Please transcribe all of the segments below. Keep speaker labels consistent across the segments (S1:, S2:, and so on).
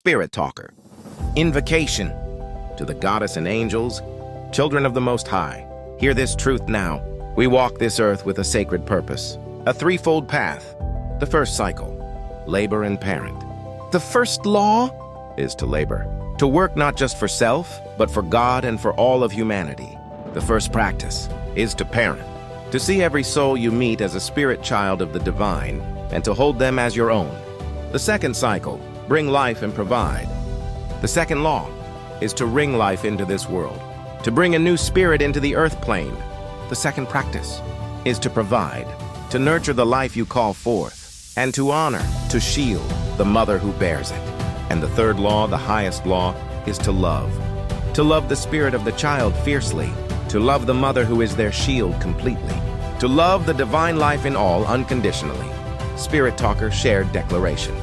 S1: Spirit Talker. Invocation to the goddess and angels, children of the Most High. Hear this truth now. We walk this earth with a sacred purpose, a threefold path. The first cycle, labor and parent. The first law is to labor, to work not just for self, but for God and for all of humanity. The first practice is to parent, to see every soul you meet as a spirit child of the divine, and to hold them as your own. The second cycle, bring life and provide. The second law is to ring life into this world, to bring a new spirit into the earth plane. The second practice is to provide, to nurture the life you call forth, and to honor, to shield the mother who bears it. And the third law, the highest law, is to love the spirit of the child fiercely, to love the mother who is their shield completely, to love the divine life in all unconditionally. Spirit Talker shared declaration.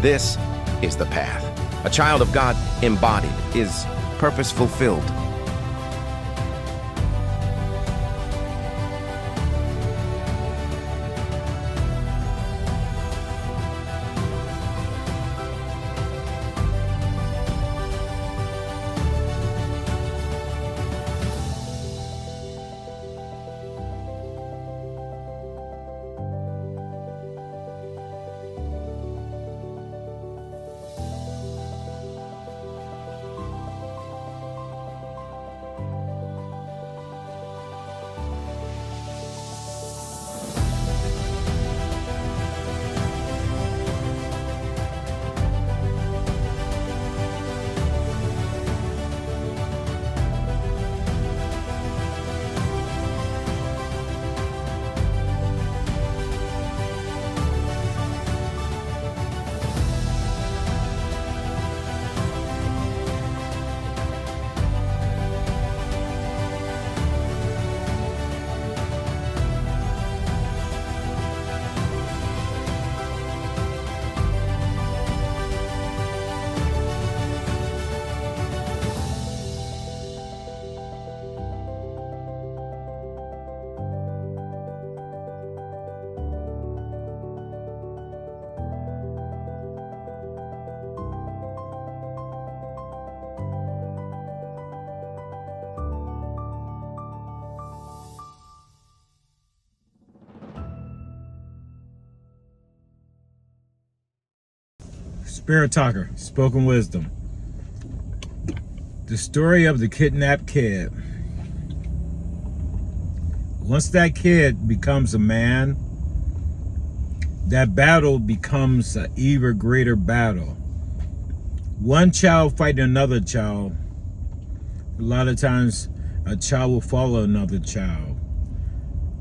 S1: This is the path. A child of God embodied is purpose fulfilled.
S2: Spirit Talker, spoken wisdom. The story of the kidnapped kid. Once that kid becomes a man, that battle becomes an even greater battle. One child fighting another child. A lot of times a child will follow another child.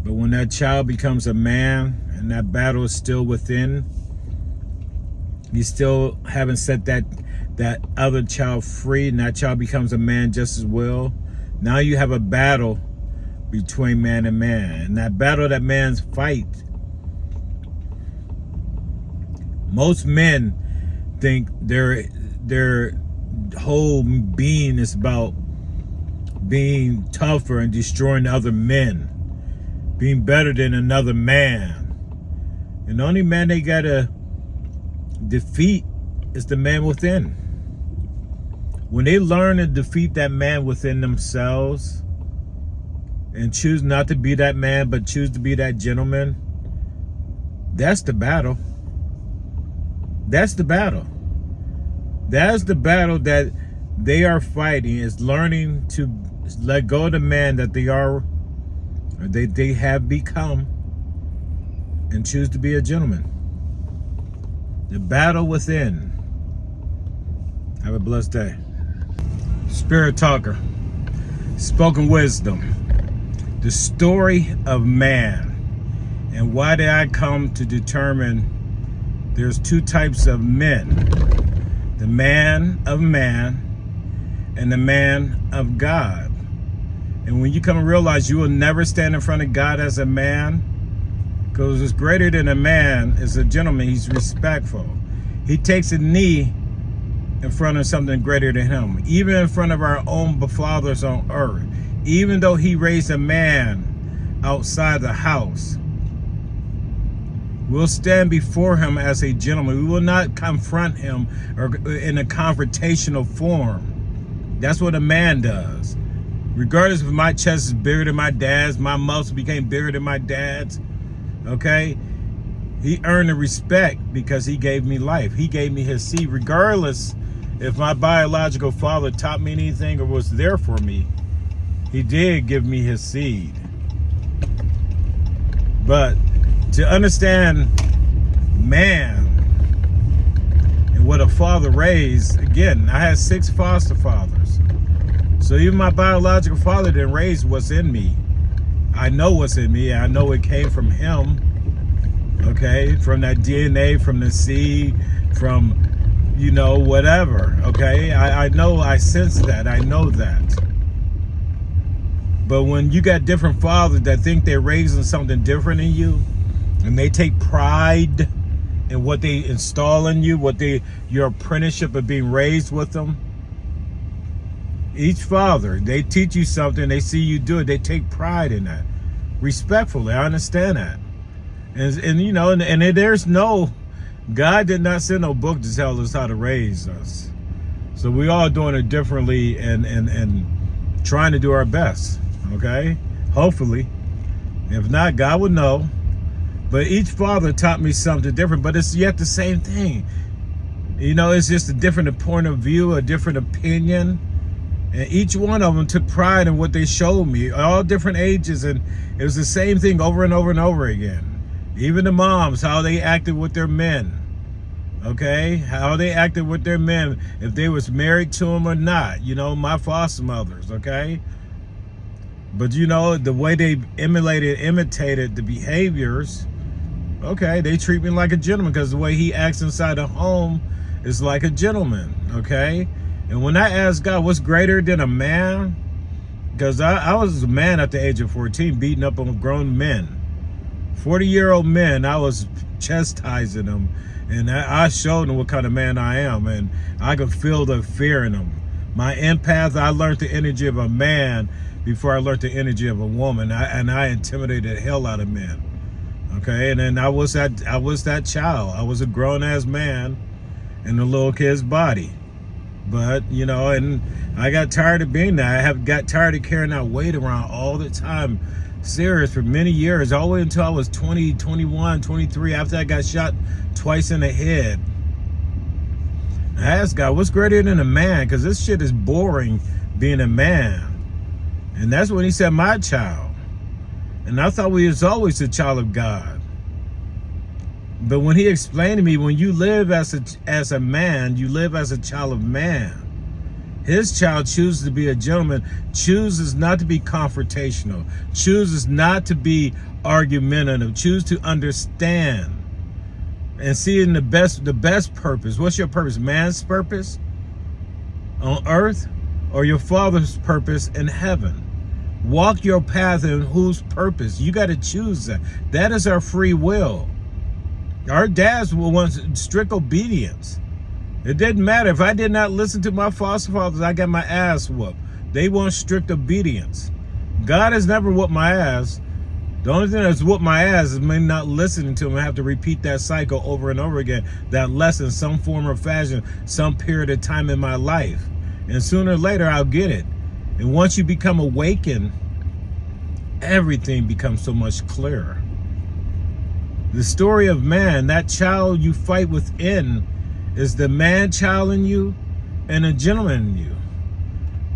S2: But when that child becomes a man and that battle is still within, you still haven't set that other child free, and that child becomes a man just as well. Now you have a battle between man and man. And that battle that man's fight, most men think their whole being is about being tougher and destroying other men, being better than another man. And the only man they gotta defeat is the man within. When they learn to defeat that man within themselves and choose not to be that man but choose to be that gentleman, that's the battle. That's the battle. That's the battle that they are fighting, is learning to let go of the man that they are, or they have become, and choose to be a gentleman. The battle within. Have a blessed day. Spirit Talker, spoken wisdom. The story of man. And why did I come to determine there's two types of men? The man of man and the man of God. And when you come to realize you will never stand in front of God as a man, because it's greater than a man is a gentleman. He's respectful. He takes a knee in front of something greater than him, even in front of our own fathers on earth. Even though he raised a man outside the house, We'll stand before him as a gentleman. We will not confront him or in a confrontational form. That's what a man does. Regardless if my chest is bigger than my dad's, my muscles became bigger than my dad's, okay? He earned the respect because he gave me life. He gave me his seed. Regardless if my biological father taught me anything or was there for me, he did give me his seed. But to understand man and what a father raised, again, I had 6 foster fathers. So even my biological father didn't raise what's in me. I know what's in me. I know it came from him, okay? From that DNA, from the seed, from, you know, whatever, okay? I know, I sense that, I know that. But when you got different fathers that think they're raising something different in you, and they take pride in what they install in you, your apprenticeship of being raised with them. Each father, they teach you something, they see you do it, they take pride in that. Respectfully, I understand that. And you know, and there's no, God did not send no book to tell us how to raise us. So we all doing it differently and trying to do our best, okay? Hopefully. If not, God would know. But each father taught me something different, but it's yet the same thing. You know, it's just a different point of view, a different opinion. And each one of them took pride in what they showed me, all different ages. And it was the same thing over and over and over again. Even the moms, how they acted with their men. Okay? How they acted with their men, if they was married to them or not. You know, my foster mothers, okay? But you know, the way they imitated the behaviors, okay, they treat me like a gentleman because the way he acts inside the home is like a gentleman, okay? And when I asked God, what's greater than a man? Because I was a man at the age of 14, beating up on grown men. 40-year-old men, I was chastising them. And I showed them what kind of man I am. And I could feel the fear in them. My empath, I learned the energy of a man before I learned the energy of a woman. And I intimidated the hell out of men. Okay, and then I was that child. I was a grown-ass man in a little kid's body. But, you know, and I got tired of being that. I got tired of carrying that weight around all the time. Serious for many years, all the way until I was 20, 21, 23, after I got shot twice in the head. I asked God, what's greater than a man? Because this shit is boring being a man. And that's when he said, my child. And I thought we was always a child of God. But when he explained to me, when you live as a man, you live as a child of man. His child chooses to be a gentleman, chooses not to be confrontational, chooses not to be argumentative, chooses to understand and see in the best purpose. What's your purpose? Man's purpose on earth or your Father's purpose in heaven? Walk your path in whose purpose? You got to choose that. That is our free will. Our dads will want strict obedience. It didn't matter. If I did not listen to my foster fathers, I got my ass whooped. They want strict obedience. God has never whooped my ass. The only thing that's whooped my ass is me not listening to him. I have to repeat that cycle over and over again. That lesson, some form or fashion, some period of time in my life. And sooner or later, I'll get it. And once you become awakened, everything becomes so much clearer. The story of man, that child you fight within, is the man child in you and a gentleman in you.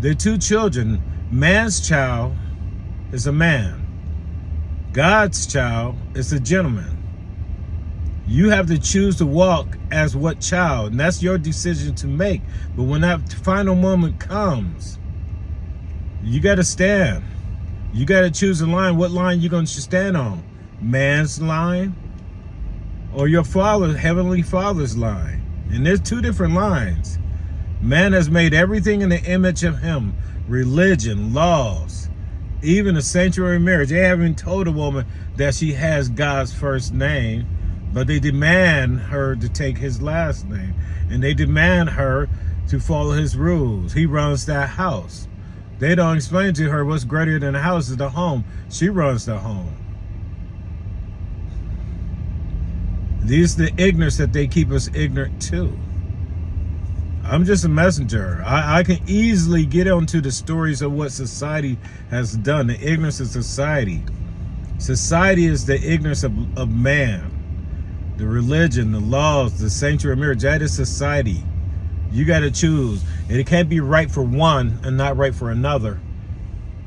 S2: They're two children. Man's child is a man. God's child is a gentleman. You have to choose to walk as what child, and that's your decision to make. But when that final moment comes, you got to stand. You got to choose a line. What line you going to stand on? Man's line or your Father, Heavenly Father's line? And there's two different lines. Man has made everything in the image of him. Religion, laws, even a sanctuary marriage. They haven't told a woman that she has God's first name, but they demand her to take his last name. And they demand her to follow his rules. He runs that house. They don't explain to her what's greater than the house is the home. She runs the home. These are the ignorance that they keep us ignorant to. I'm just a messenger. I can easily get onto the stories of what society has done, the ignorance of society. Society is the ignorance of man. The religion, the laws, the sanctuary of marriage, that is society. You got to choose. And it can't be right for one and not right for another.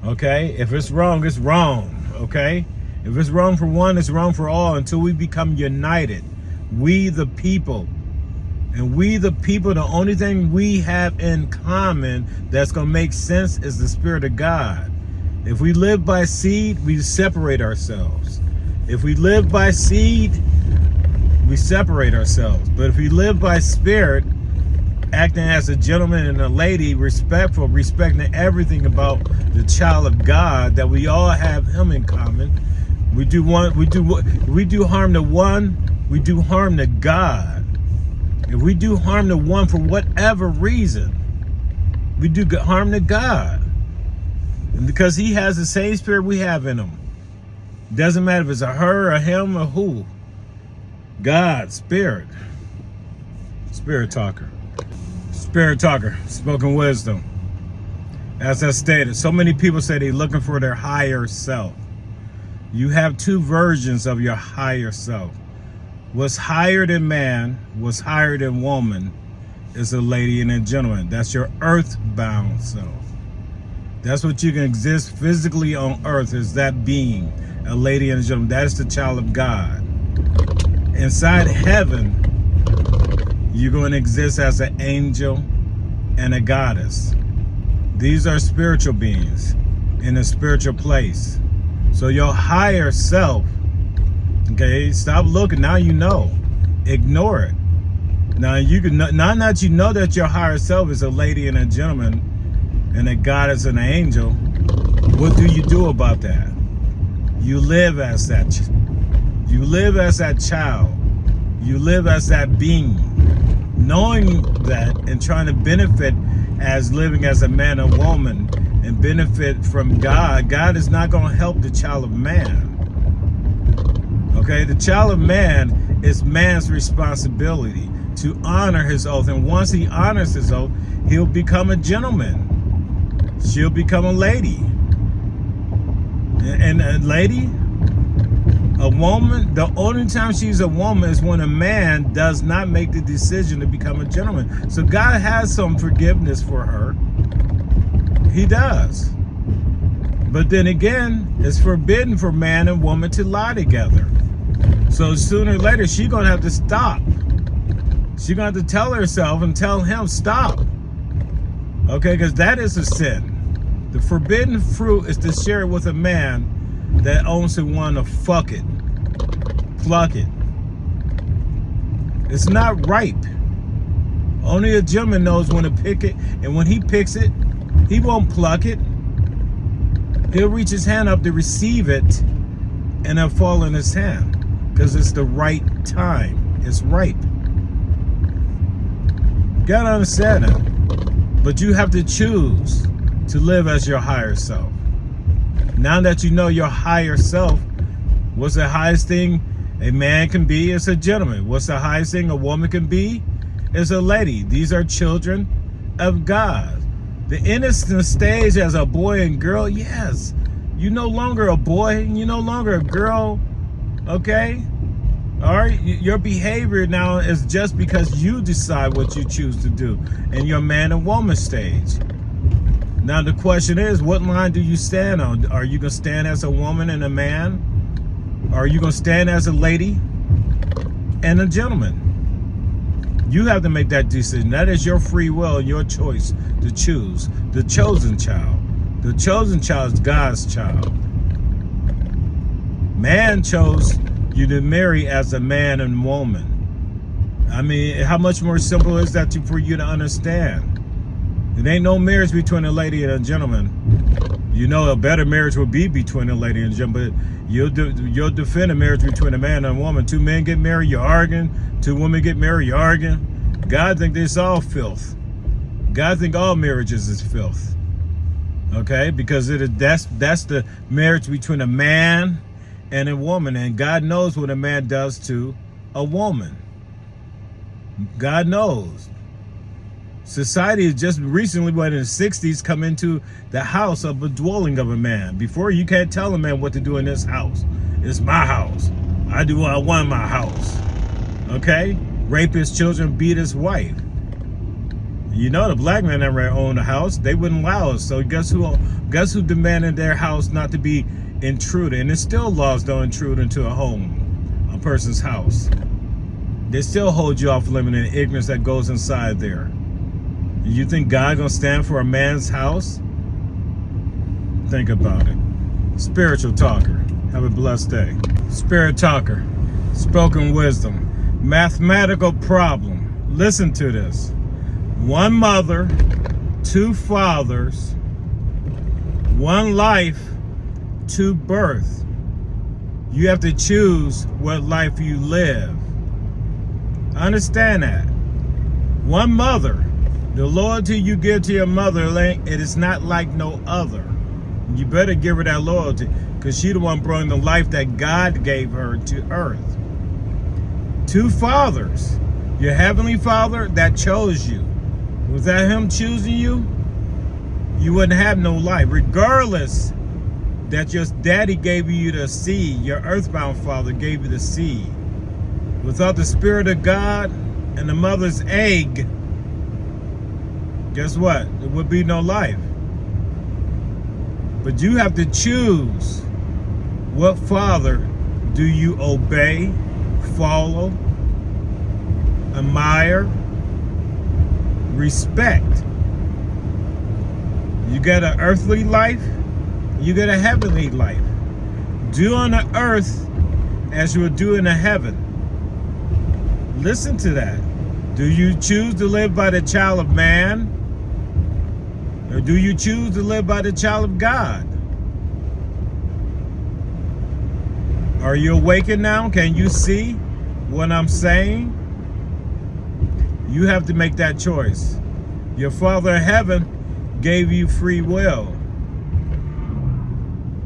S2: Okay? If it's wrong, it's wrong. Okay? If it's wrong for one, it's wrong for all until we become united. We the people. And we the people, the only thing we have in common that's going to make sense is the Spirit of God. If we live by seed, we separate ourselves. If we live by seed, we separate ourselves. But if we live by Spirit, acting as a gentleman and a lady, respectful, respecting everything about the child of God, that we all have Him in common. We do harm to one, we do harm to God. If we do harm to one for whatever reason, we do harm to God. And because He has the same Spirit we have in Him. Doesn't matter if it's a her, a him, or who. God, Spirit. Spirit talker. Spirit talker. Spoken wisdom. As I stated, so many people say they're looking for their higher self. You have two versions of your higher self. What's higher than man, what's higher than woman, is a lady and a gentleman. That's your earthbound self. That's what you can exist physically on earth, is that being, a lady and a gentleman. That is the child of God. Inside heaven, you're going to exist as an angel and a goddess. These are spiritual beings in a spiritual place. So your higher self, okay, stop looking. Now you know. Ignore it. Now that you know that your higher self is a lady and a gentleman and a goddess and an angel, what do you do about that? You live as that. You live as that child. You live as that being. Knowing that and trying to benefit as living as a man or woman and benefit from God, God is not going to help the child of man. Okay, the child of man is man's responsibility to honor his oath. And once he honors his oath, he'll become a gentleman. She'll become a lady. And a lady, a woman, the only time she's a woman is when a man does not make the decision to become a gentleman. So God has some forgiveness for her. He does. But then again, it's forbidden for man and woman to lie together. So sooner or later, she's going to have to stop. She's going to have to tell herself and tell him, stop. Okay, because that is a sin. The forbidden fruit is to share it with a man that owns to want to fuck it, pluck it. It's not ripe. Only a gentleman knows when to pick it, and when he picks it, he won't pluck it. He'll reach his hand up to receive it, and it'll fall in his hand, because it's the right time. It's ripe. You gotta understand that. But you have to choose to live as your higher self. Now that you know your higher self, what's the highest thing a man can be? Is a gentleman. What's the highest thing a woman can be? Is a lady. These are children of God. The innocent stage as a boy and girl, yes. You're no longer a boy, you're no longer a girl, okay? All right, your behavior now is just because you decide what you choose to do in your man and woman stage. Now the question is, what line do you stand on? Are you going to stand as a woman and a man? Or are you going to stand as a lady and a gentleman? You have to make that decision. That is your free will, your choice to choose. The chosen child. The chosen child is God's child. Man chose you to marry as a man and woman. I mean, how much more simple is that for you to understand? It ain't no marriage between a lady and a gentleman. You know, a better marriage will be between a lady and a gentleman, but you'll defend a marriage between a man and a woman. Two men get married, you're arguing. Two women get married, you're arguing. God think this all filth. God think all marriages is filth. Okay, because that's the marriage between a man and a woman, and God knows what a man does to a woman. God knows. Society has just recently, when in the 60s, come into the house of a dwelling of a man. Before, you can't tell a man what to do in this house. It's my house. I do what I want in my house. Okay? Rape his children, beat his wife. You know, the black man never owned a house. They wouldn't allow us. So guess who demanded their house not to be intruded? And it's still laws don't intrude into a home, a person's house. They still hold you off limit in ignorance that goes inside there. You think God gonna stand for a man's house? Think about it. Spiritual talker. Have a blessed day. Spirit talker. Spoken wisdom. Mathematical problem. Listen to this. One mother, two fathers, one life, two birth. You have to choose what life you live. Understand that. One mother. The loyalty you give to your mother, it is not like no other. You better give her that loyalty, because she the one brought the life that God gave her to earth. Two fathers. Your heavenly Father that chose you. Was that him choosing you? You wouldn't have no life. Regardless that your daddy gave you the seed, your earthbound father gave you the seed. Without the Spirit of God and the mother's egg, guess what? There would be no life. But you have to choose what father do you obey, follow, admire, respect. You got an earthly life, you got a heavenly life. Do on the earth as you would do in the heaven. Listen to that. Do you choose to live by the child of man? Or do you choose to live by the child of God? Are you awakened now? Can you see what I'm saying? You have to make that choice. Your Father in heaven gave you free will.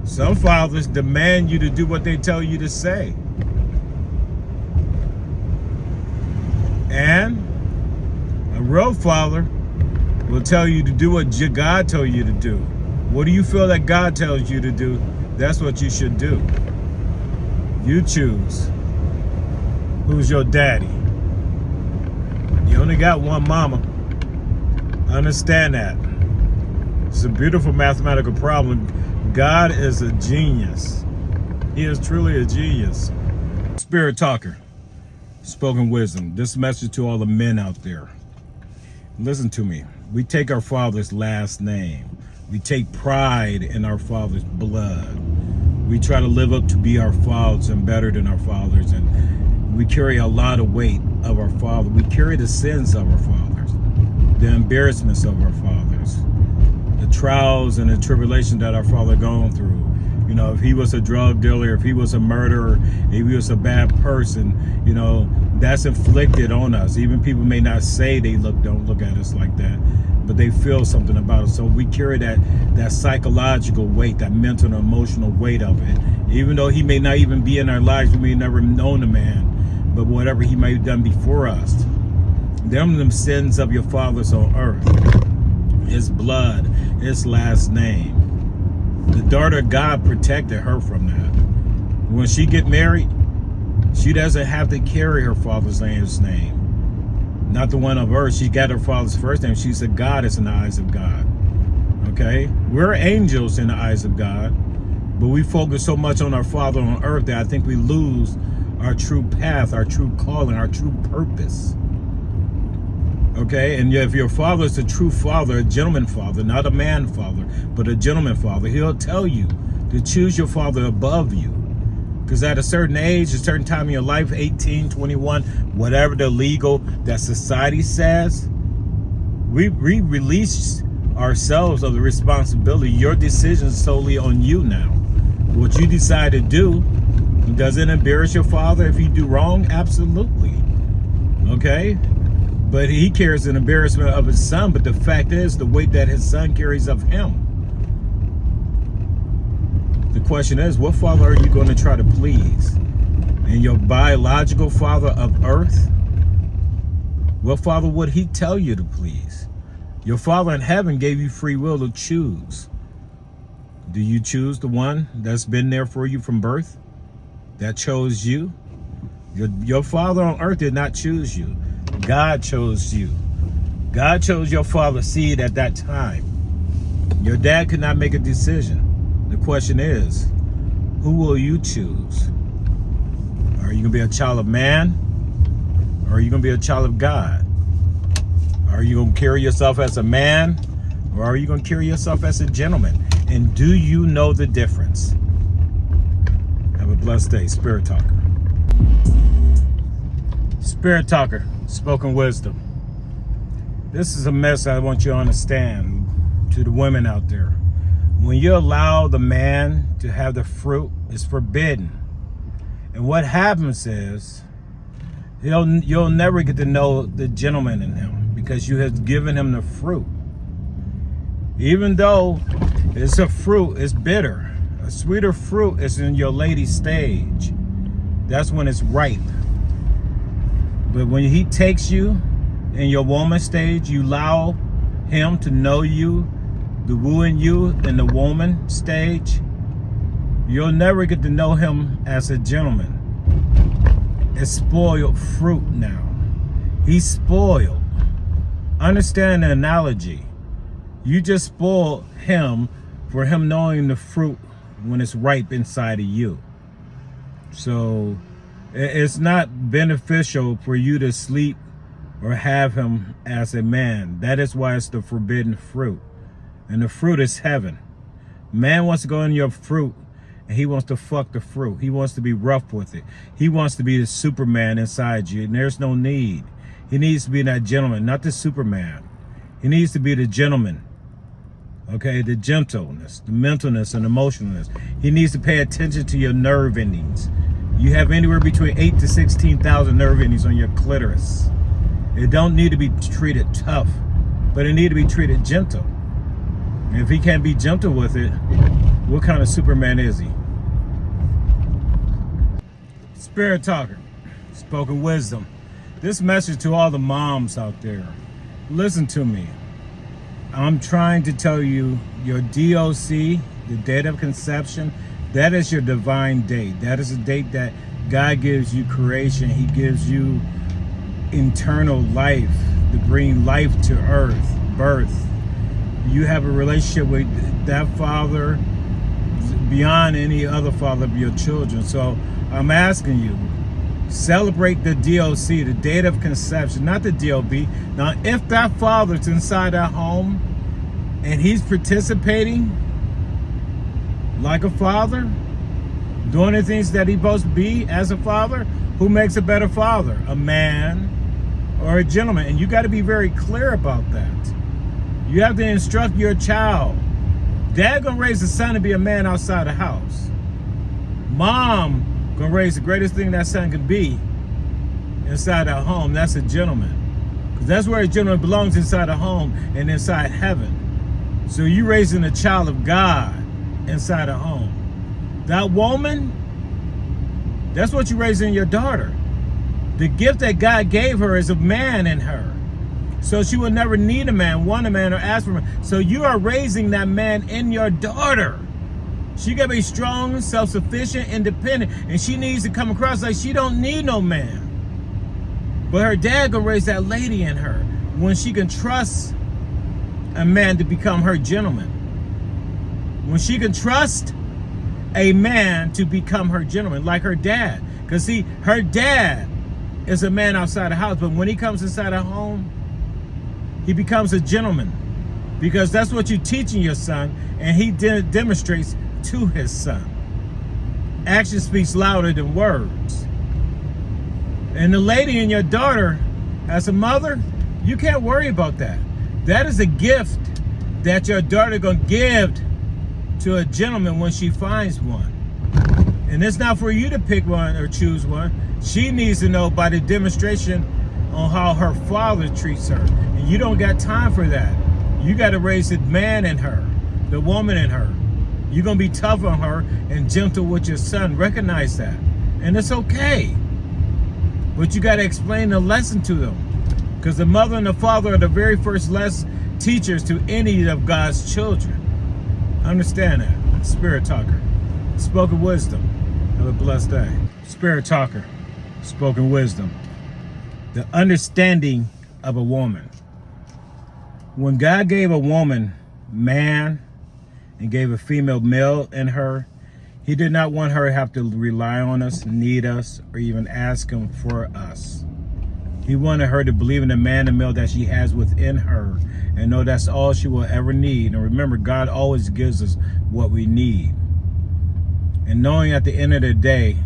S2: Some fathers demand you to do what they tell you to say. And a real father will tell you to do what God told you to do. What do you feel that God tells you to do? That's what you should do. You choose. Who's your daddy? You only got one mama. Understand that. It's a beautiful mathematical problem. God is a genius. He is truly a genius. Spirit talker. Spoken wisdom. This message to all the men out there. Listen to me. We take our father's last name. We take pride in our father's blood. We try to live up to be our fathers and better than our fathers. And we carry a lot of weight of our father. We carry the sins of our fathers, the embarrassments of our fathers, the trials and the tribulations that our father gone through. You know, if he was a drug dealer, if he was a murderer, if he was a bad person, you know, that's inflicted on us. Even people may not say they don't look at us like that, but they feel something about us. So we carry that psychological weight, that mental and emotional weight of it. Even though he may not even be in our lives, we may never known the man, but whatever he may have done before us, them sins of your fathers on earth, his blood, his last name. The daughter of God protected her from that. When she get married, she doesn't have to carry her father's name. Not the one of earth. She got her father's first name. She's a goddess in the eyes of God. Okay? We're angels in the eyes of God, but we focus so much on our father on earth that I think we lose our true path, our true calling, our true purpose. Okay? And if your father is a true father, a gentleman father, not a man father, but a gentleman father, he'll tell you to choose your father above you. Because at a certain age, a certain time in your life, 18, 21, whatever the legal that society says, we release ourselves of the responsibility. Your decision is solely on you now. What you decide to do, does it embarrass your father if you do wrong? Absolutely. Okay? But he carries an embarrassment of his son, but the fact is the weight that his son carries of him. The question is, what father are you going to try to please? And your biological father of earth, what father would he tell you to please? Your father in heaven gave you free will to choose. Do you choose the one that's been there for you from birth? That chose you? Your father on earth did not choose you. God chose you. God chose your father's seed at that time. Your dad could not make a decision. The question is, who will you choose? Are you going to be a child of man? Or are you going to be a child of God? Are you going to carry yourself as a man? Or are you going to carry yourself as a gentleman? And do you know the difference? Have a blessed day. Spirit Talker. Spirit Talker, spoken wisdom. This is a message I want you to understand to the women out there. When you allow the man to have the fruit, it's forbidden. And what happens is, you'll never get to know the gentleman in him because you have given him the fruit. Even though it's a fruit, it's bitter. A sweeter fruit is in your lady stage. That's when it's ripe. But when he takes you in your woman stage, you allow him to know you, the wooing you in the woman stage, you'll never get to know him as a gentleman. It's spoiled fruit now. He's spoiled. Understand the analogy. You just spoiled him for him knowing the fruit when it's ripe inside of you. So it's not beneficial for you to sleep or have him as a man. That is why it's the forbidden fruit. And the fruit is heaven. Man wants to go in your fruit and he wants to fuck the fruit. He wants to be rough with it. He wants to be the Superman inside you, and there's no need. He needs to be that gentleman, not the Superman. He needs to be the gentleman. Okay, the gentleness, the mentalness, and emotionalness. He needs to pay attention to your nerve endings. You have anywhere between 8,000 to 16,000 nerve endings on your clitoris. It don't need to be treated tough, but it need to be treated gentle. And if he can't be gentle with it, what kind of Superman is he? Spirit Talker, spoken wisdom. This message to all the moms out there. Listen to me. I'm trying to tell you, your DOC, the date of conception, that is your divine date. That is a date that God gives you creation. He gives you internal life to bring life to earth, birth. You have a relationship with that father beyond any other father of your children. So I'm asking you, celebrate the DOC, the date of conception, not the DOB. Now, if that father's inside that home and he's participating like a father, doing the things that he's supposed to be as a father, who makes a better father, a man or a gentleman? And you got to be very clear about that. You have to instruct your child. Dad gonna raise the son to be a man outside the house. Mom gonna raise the greatest thing that son can be inside our home. That's a gentleman. Because that's where a gentleman belongs, inside a home and inside heaven. So you raising a child of God inside a home. That woman, that's what you raising your daughter. The gift that God gave her is a man in her. So she will never need a man, want a man, or ask for a man. So you are raising that man in your daughter. She gotta be strong, self-sufficient, independent, and she needs to come across like she don't need no man. But her dad gonna raise that lady in her when she can trust a man to become her gentleman. When she can trust a man to become her gentleman, like her dad. Because see, her dad is a man outside the house, but when he comes inside the home, he becomes a gentleman, because that's what you're teaching your son, and he demonstrates to his son. Action speaks louder than words. And the lady and your daughter, as a mother, you can't worry about that. That is a gift that your daughter gonna give to a gentleman when she finds one. And it's not for you to pick one or choose one. She needs to know by the demonstration on how her father treats her. And you don't got time for that. You got to raise the man in her, the woman in her. You're going to be tough on her and gentle with your son. Recognize that. And it's okay. But you got to explain the lesson to them. Because the mother and the father are the very first teachers to any of God's children. Understand that. Spirit Talker. Spoken wisdom. Have a blessed day. Spirit Talker. Spoken wisdom. The understanding of a woman. When God gave a woman man and gave a female male in her, he did not want her to have to rely on us, need us, or even ask him for us. He wanted her to believe in the man and male that she has within her and know that's all she will ever need. And remember, God always gives us what we need. And knowing at the end of the day,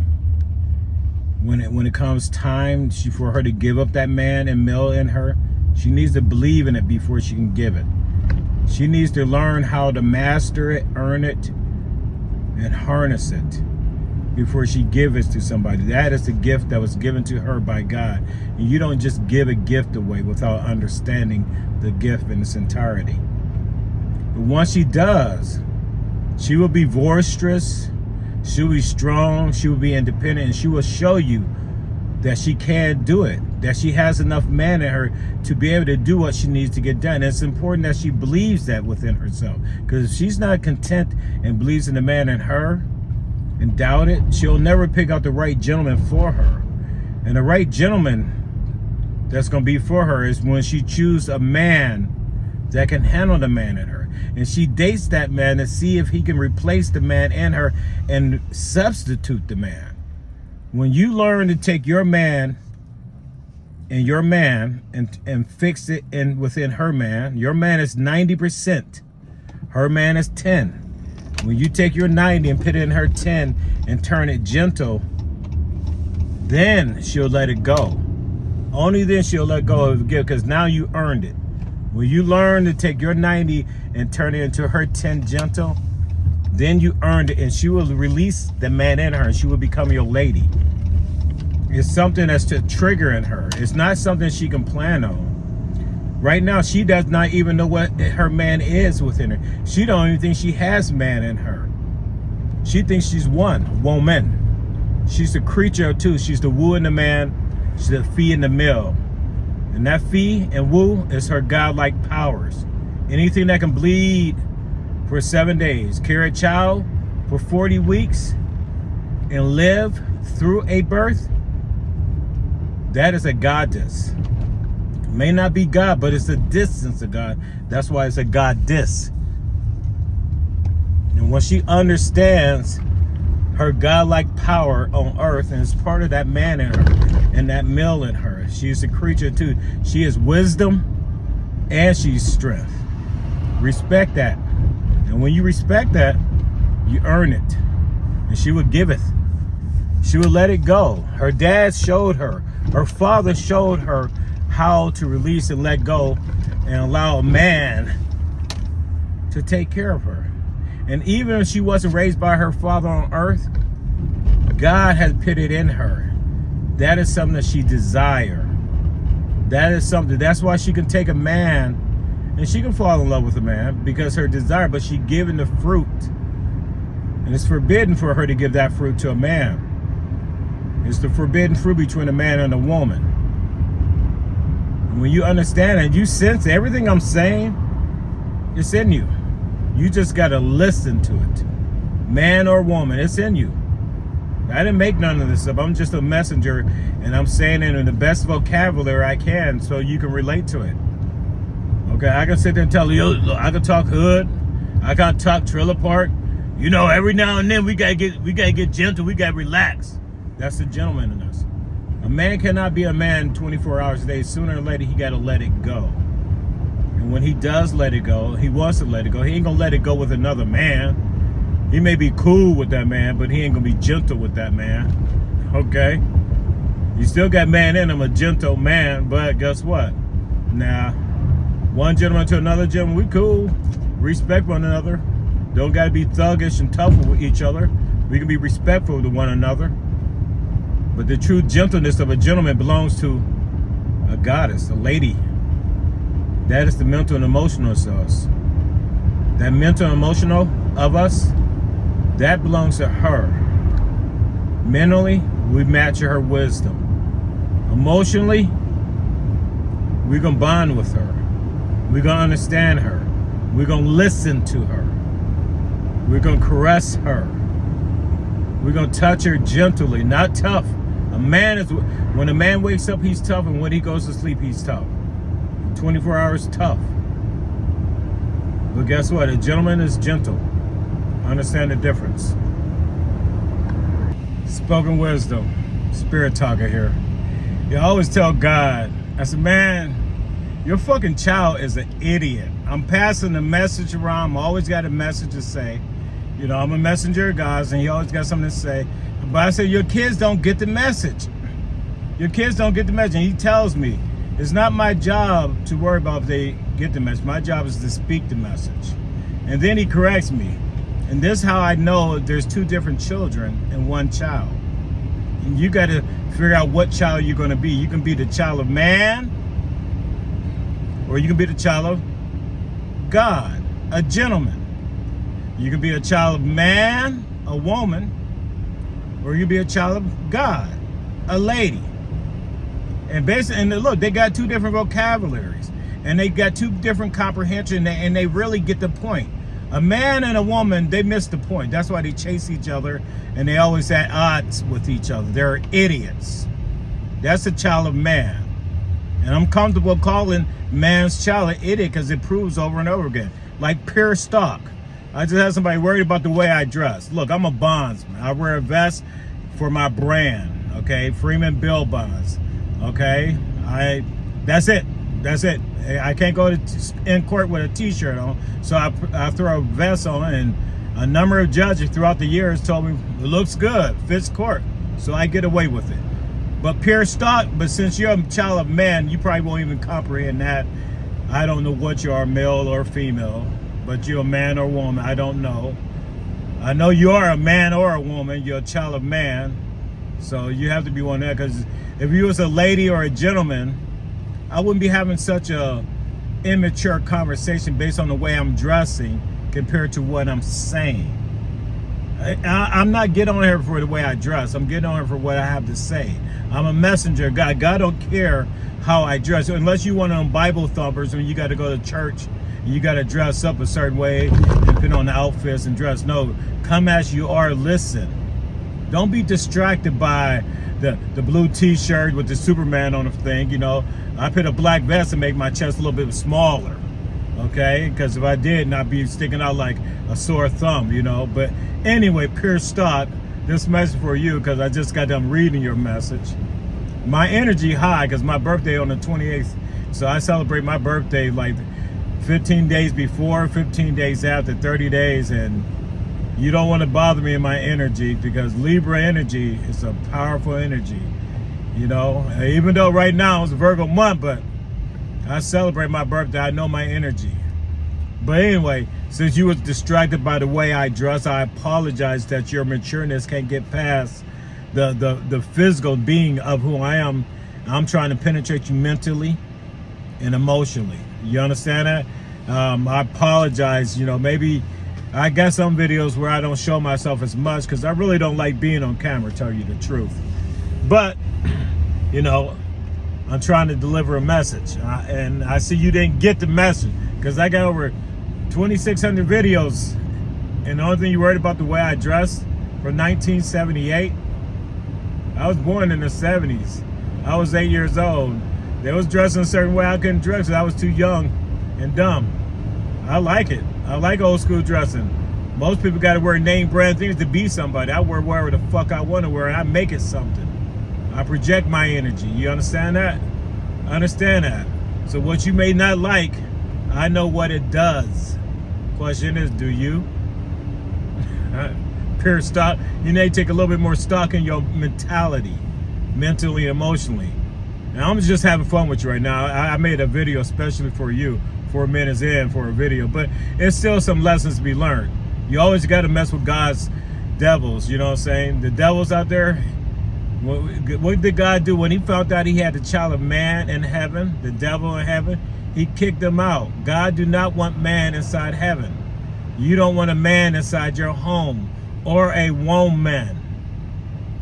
S2: when it comes time for her to give up that man and male in her, she needs to believe in it before she can give it. She needs to learn how to master it, earn it, and harness it before she gives it to somebody. That is the gift that was given to her by God. And you don't just give a gift away without understanding the gift in its entirety. But once she does, she will be boisterous, she will be strong, she will be independent, and she will show you that she can do it, that she has enough man in her to be able to do what she needs to get done. And it's important that she believes that within herself, because if she's not content and believes in the man in her and doubt it, she'll never pick out the right gentleman for her. And the right gentleman that's going to be for her is when she chooses a man that can handle the man in her, and she dates that man to see if he can replace the man in her and substitute the man. When you learn to take your man and fix it within her man, your man is 90%, her man is 10. When you take your 90 and put it in her 10 and turn it gentle, then she'll let it go. Only then she'll let go of the gift, because now you earned it. When you learn to take your 90 and turn it into her 10 gentle, then you earned it, and she will release the man in her, and she will become your lady. It's something that's to trigger in her. It's not something she can plan on. Right now, she does not even know what her man is within her. She don't even think she has man in her. She thinks she's one woman. She's a creature too. She's the woo and the man. She's the fee and the male. And that fee and woo is her godlike powers. Anything that can bleed for 7 days, carry a child for 40 weeks, and live through a birth, that is a goddess. It may not be God, but it's a distance of God. That's why it's a goddess. And when she understands her godlike power on earth, and it's part of that man in her and that male in her, she's a creature too. She is wisdom and she's strength. Respect that. And when you respect that, you earn it. And she will give it. She will let it go. Her dad showed her. Her father showed her how to release and let go and allow a man to take care of her. And even if she wasn't raised by her father on earth, God has put it in her. That is something that she desires. That is something. That's why she can take a man and she can fall in love with a man, because her desire, but she's given the fruit. And it's forbidden for her to give that fruit to a man. It's the forbidden fruit between a man and a woman. And when you understand and you sense everything I'm saying, it's in you. You just got to listen to it. Man or woman, it's in you. I didn't make none of this up. I'm just a messenger, and I'm saying it in the best vocabulary I can so you can relate to it. Okay, I can sit there and tell you, I can talk hood, I can talk trailer park. You know, every now and then we gotta get gentle, we gotta relax. That's the gentleman in us. A man cannot be a man 24 hours a day. Sooner or later, he gotta let it go. And when he does let it go, he wants to let it go. He ain't gonna let it go with another man. He may be cool with that man, but he ain't gonna be gentle with that man. Okay? You still got man in him, a gentle man, but guess what? Now, one gentleman to another gentleman, we cool. Respect one another. Don't gotta be thuggish and tough with each other. We can be respectful to one another. But the true gentleness of a gentleman belongs to a goddess, a lady. That is the mental and emotional of us. That mental and emotional of us, that belongs to her. Mentally, we match her wisdom. Emotionally, we're going to bond with her. We're going to understand her. We're going to listen to her. We're going to caress her. We're going to touch her gently, not tough. When a man wakes up, he's tough, and when he goes to sleep, he's tough. 24 hours tough. But guess what? A gentleman is gentle. Understand the difference. Spoken wisdom, spirit talker here. You always tell God, I said, man, your fucking child is an idiot. I'm passing the message around. I'm always got a message to say. You know, I'm a messenger of God, and he always got something to say. But I said, your kids don't get the message. Your kids don't get the message. And he tells me, it's not my job to worry about if they get the message. My job is to speak the message. And then he corrects me. And this is how I know there's two different children and one child. And you got to figure out what child you're going to be. You can be the child of man, or you can be the child of God, a gentleman. You can be a child of man, a woman, or you can be a child of God, a lady. And basically, and look, they got two different vocabularies, and they got two different comprehension, and they really get the point. A man and a woman, they miss the point. That's why they chase each other, and they always at odds with each other. They're idiots. That's a child of man. And I'm comfortable calling man's child an idiot because it proves over and over again. Like pure stock. I just had somebody worried about the way I dress. Look, I'm a bondsman. I wear a vest for my brand, okay? Freeman Bill Bonds, okay? That's it. That's it. I can't go in court with a t-shirt on, so I throw a vest on, and a number of judges throughout the years told me it looks good, fits court, so I get away with it. But pure stock, but since you're a child of man, you probably won't even comprehend that. I don't know what you are, male or female, but you're a man or woman, I don't know. I know you are a man or a woman, you're a child of man, so you have to be one of that, because if you was a lady or a gentleman, I wouldn't be having such a immature conversation based on the way I'm dressing compared to what I'm saying. I'm not getting on here for the way I dress. I'm getting on here for what I have to say. I'm a messenger of God. God don't care how I dress. Unless you one of them Bible thumpers when you got to go to church and you got to dress up a certain way and put on the outfits and dress. No, come as you are, listen. Don't be distracted by the blue t-shirt with the Superman on the thing, you know. I put a black vest to make my chest a little bit smaller, okay? Because if I didn't, I'd be sticking out like a sore thumb, you know. But anyway, pure stock, this message for you, because I just got done reading your message. My energy high, because my birthday on the 28th, so I celebrate my birthday like 15 days before, 15 days after, 30 days, and you don't want to bother me in my energy, because Libra energy is a powerful energy, you know. Even though right now it's Virgo month, but I celebrate my birthday. I know my energy. But anyway, since you was distracted by the way I dress, I apologize that your matureness can't get past the physical being of who I am. I'm trying to penetrate you mentally and emotionally. You understand that? I apologize. You know, maybe I got some videos where I don't show myself as much because I really don't like being on camera, tell you the truth. But, you know, I'm trying to deliver a message. And I see you didn't get the message because I got over 2,600 videos. And the only thing you worried about the way I dressed from 1978. I was born in the 70s. I was 8 years old. They was dressing a certain way I couldn't dress because I was too young and dumb. I like it. I like old school dressing. Most people got to wear name brand things to be somebody. I wear whatever the fuck I want to wear, and I make it something. I project my energy. You understand that? I understand that. So what you may not like, I know what it does. Question is, do you? Pure stock. You need to take a little bit more stock in your mentality, mentally, emotionally. And I'm just having fun with you right now. I made a video especially for you, 4 minutes in for a video, but it's still some lessons to be learned. You always got to mess with God's devils, you know what I'm saying? The devils out there, what did God do when he found out he had the child of man in heaven, the devil in heaven? He kicked them out. God do not want man inside heaven. You don't want a man inside your home or a woman.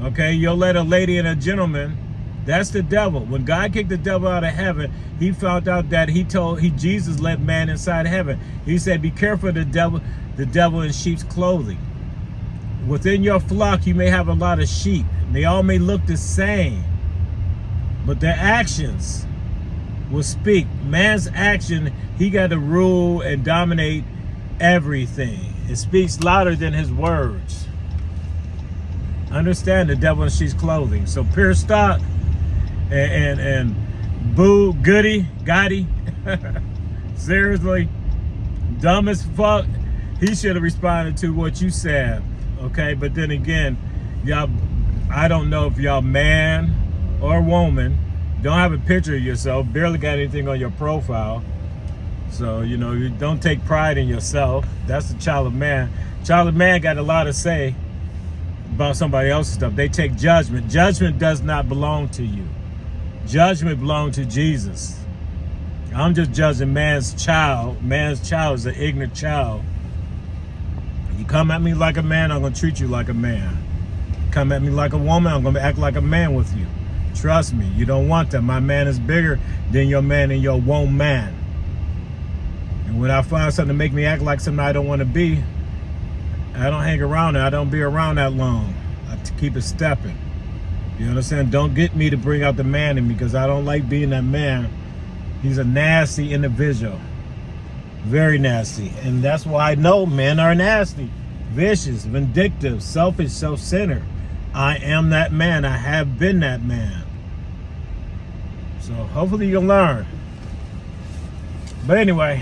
S2: Okay, you'll let a lady and a gentleman. That's the devil. When God kicked the devil out of heaven, he found out that Jesus let man inside heaven. He said, be careful of the devil in sheep's clothing. Within your flock, you may have a lot of sheep. They all may look the same, but their actions will speak. Man's action, he got to rule and dominate everything. It speaks louder than his words. Understand, the devil in sheep's clothing. So Pure Stock and Boo Gotti, seriously, dumb as fuck. He should have responded to what you said, okay? But then again, y'all, I don't know if y'all man or woman, don't have a picture of yourself, barely got anything on your profile. So, you know, you don't take pride in yourself. That's the child of man. Child of man got a lot to say about somebody else's stuff. They take judgment. Judgment does not belong to you. Judgment belongs to Jesus. I'm just judging man's child. Man's child is an ignorant child. You come at me like a man, I'm going to treat you like a man. Come at me like a woman, I'm going to act like a man with you. Trust me, you don't want that. My man is bigger than your man and your woman. And when I find something to make me act like something I don't want to be, I don't hang around it. I don't be around that long. I keep it stepping. You understand? Don't get me to bring out the man in me, because I don't like being that man. He's a nasty individual. Very nasty. And that's why I know men are nasty, vicious, vindictive, selfish, self-centered. I am that man. I have been that man. So hopefully you'll learn. But anyway,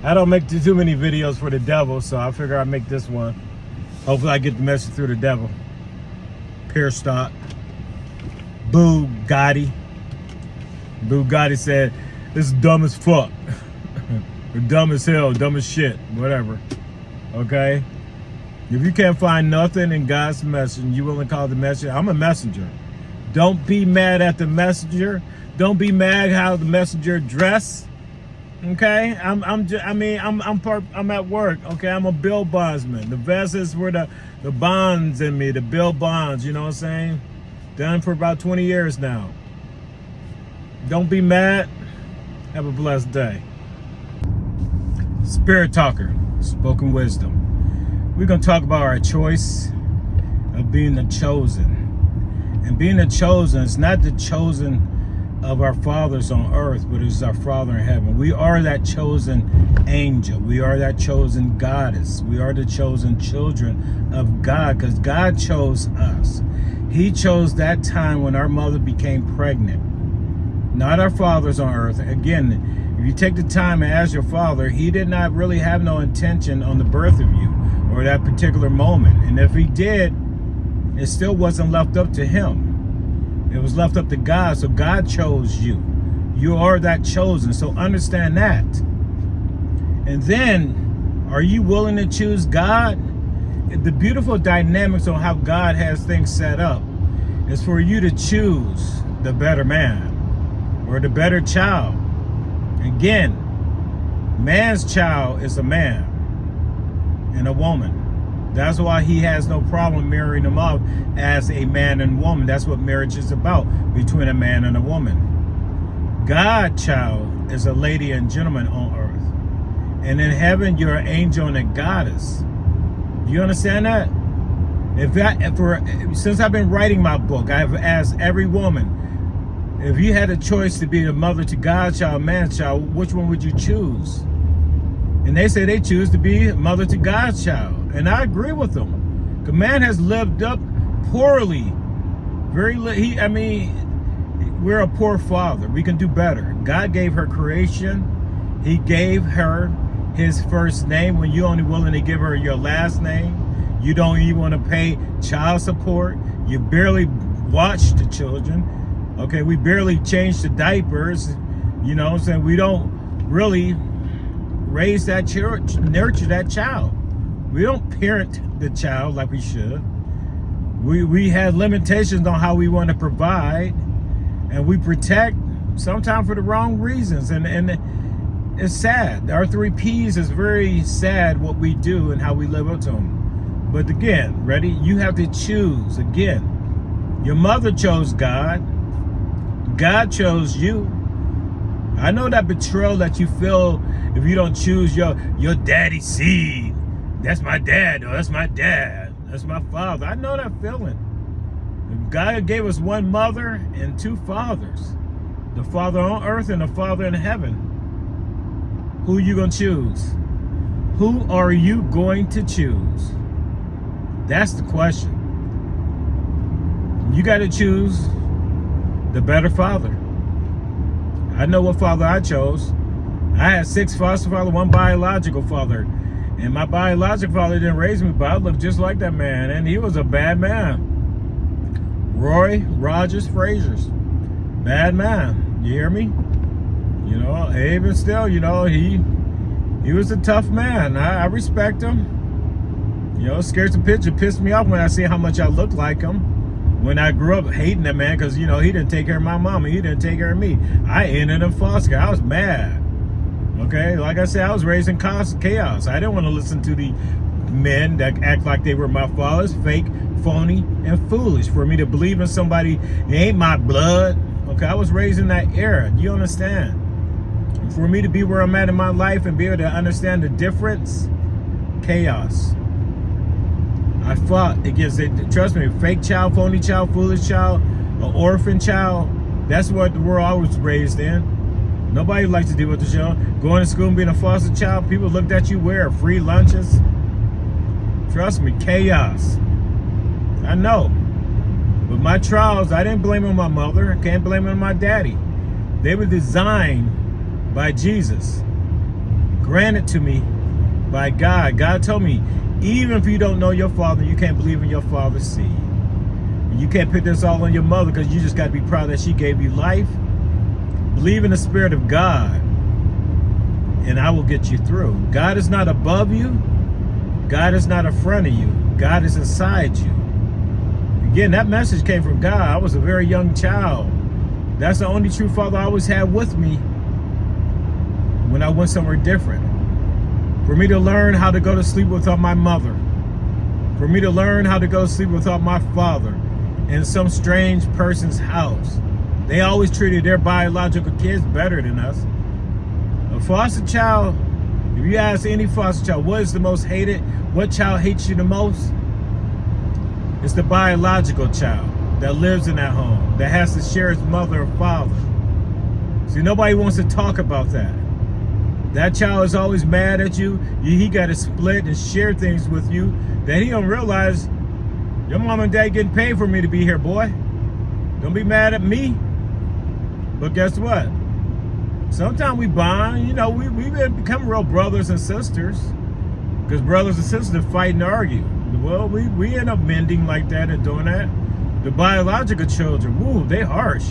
S2: I don't make too many videos for the devil, so I figure I'll make this one. Hopefully I get the message through the devil. Pure Stock. Boo Gotti. Boo Gotti said, this is dumb as fuck. Or dumb as hell, dumb as shit, whatever. Okay? If you can't find nothing in God's message, you willing to call the messenger, I'm a messenger. Don't be mad at the messenger. Don't be mad how the messenger dress. Okay, I'm at work. Okay, I'm a bill bondsman. The vest is where the bonds in me, the bill bonds. You know what I'm saying? Done for about 20 years now. Don't be mad. Have a blessed day. Spirit Talker, spoken wisdom. We're gonna talk about our choice of being the chosen. And being the chosen is not the chosen of our fathers on earth, but it's our Father in heaven. We are that chosen angel. We are that chosen goddess. We are the chosen children of God, because God chose us. He chose that time when our mother became pregnant. Not our fathers on earth. Again, if you take the time and ask your father, he did not really have no intention on the birth of you or that particular moment. And if he did, it still wasn't left up to him. It was left up to God. So God chose you. You are that chosen. So understand that. And then, are you willing to choose God? The beautiful dynamics on how God has things set up is for you to choose the better man or the better child. Again, man's child is a man and a woman. That's why he has no problem marrying them off as a man and woman. That's what marriage is about, between a man and a woman. God child is a lady and gentleman on earth. And in heaven, you're an angel and a goddess. Do you understand that? Since I've been writing my book, I've asked every woman, if you had a choice to be a mother to God's child, man's child, which one would you choose? And they say they choose to be a mother to God's child. And I agree with them. The man has lived up poorly. We're a poor father. We can do better. God gave her creation. He gave her his first name when you're only willing to give her your last name. You don't even want to pay child support. You barely watch the children. Okay, we barely change the diapers. You know what I'm saying? We don't really raise that child, nurture that child. We don't parent the child like we should. We have limitations on how we want to provide, and we protect sometimes for the wrong reasons. And it's sad. Our 3 Ps is very sad what we do and how we live up to them. But again, ready? You have to choose. Again, your mother chose God. God chose you. I know that betrayal that you feel if you don't choose your daddy's seed. That's my dad, or that's my dad. That's my father. I know that feeling. God gave us one mother and two fathers. The Father on earth and the Father in heaven. Who are you going to choose? Who are you going to choose? That's the question. You got to choose the better father. I know what father I chose. I had 6 foster fathers, 1 biological father. And my biological father didn't raise me, but I looked just like that man. And he was a bad man. Roy Rogers Frazier's. Bad man. You hear me? You know, even still, you know, he was a tough man. I respect him. You know, scares the picture. Pissed me off when I see how much I look like him. When I grew up hating that man because, you know, he didn't take care of my mama. He didn't take care of me. I ended up foster care. I was mad. Okay? Like I said, I was raised in chaos. I didn't want to listen to the men that act like they were my fathers. Fake, phony, and foolish. For me to believe in somebody that ain't my blood. Okay? I was raised in that era. Do you understand? And for me to be where I'm at in my life and be able to understand the difference, chaos. I fought against it. Trust me, fake child, phony child, foolish child, an orphan child. That's what the world I was raised in. Nobody likes to deal with the show. Going to school and being a foster child, people looked at you wearing free lunches. Trust me, chaos. I know. But my trials, I didn't blame on my mother. I can't blame on my daddy. They were designed by Jesus. Granted to me by God. God told me, even if you don't know your father, you can't believe in your father's seed. You can't put this all on your mother because you just got to be proud that she gave you life. Believe in the Spirit of God, and I will get you through. God is not above you. God is not in front of you. God is inside you. Again, that message came from God. I was a very young child. That's the only true father I always had with me when I went somewhere different. For me to learn how to go to sleep without my mother. For me to learn how to go to sleep without my father in some strange person's house. They always treated their biological kids better than us. A foster child, if you ask any foster child, what is the most hated? What child hates you the most? It's the biological child that lives in that home, that has to share his mother or father. See, nobody wants to talk about that. That child is always mad at you. He got to split and share things with you that he don't realize your mom and dad getting paid for me to be here, boy. Don't be mad at me. But guess what? Sometimes we bond. You know, we become real brothers and sisters. Because brothers and sisters fight and argue. Well, we end up mending like that and doing that. The biological children, woo, they harsh.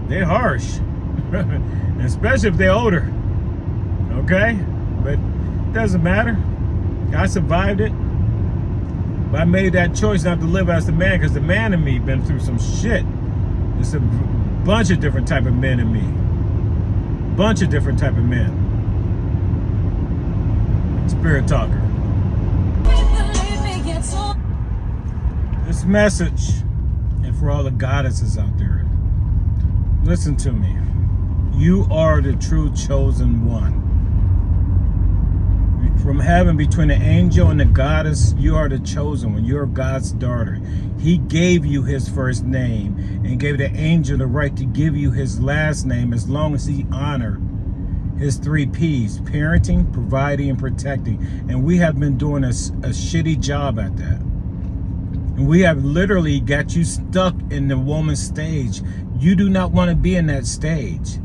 S2: They harsh. Especially if they're older. Okay, but it doesn't matter. I survived it. But I made that choice not to live as the man, because the man in me been through some shit. There's a bunch of different type of men in me. Bunch of different type of men. Spirit talker. This message, and for all the goddesses out there, listen to me. You are the true chosen one. From heaven, between the angel and the goddess, you are the chosen one. You're God's daughter. He gave you his first name and gave the angel the right to give you his last name as long as he honored his 3 P's: parenting, providing, and protecting. And we have been doing a shitty job at that. And we have literally got you stuck in the woman stage. You do not want to be in that stage.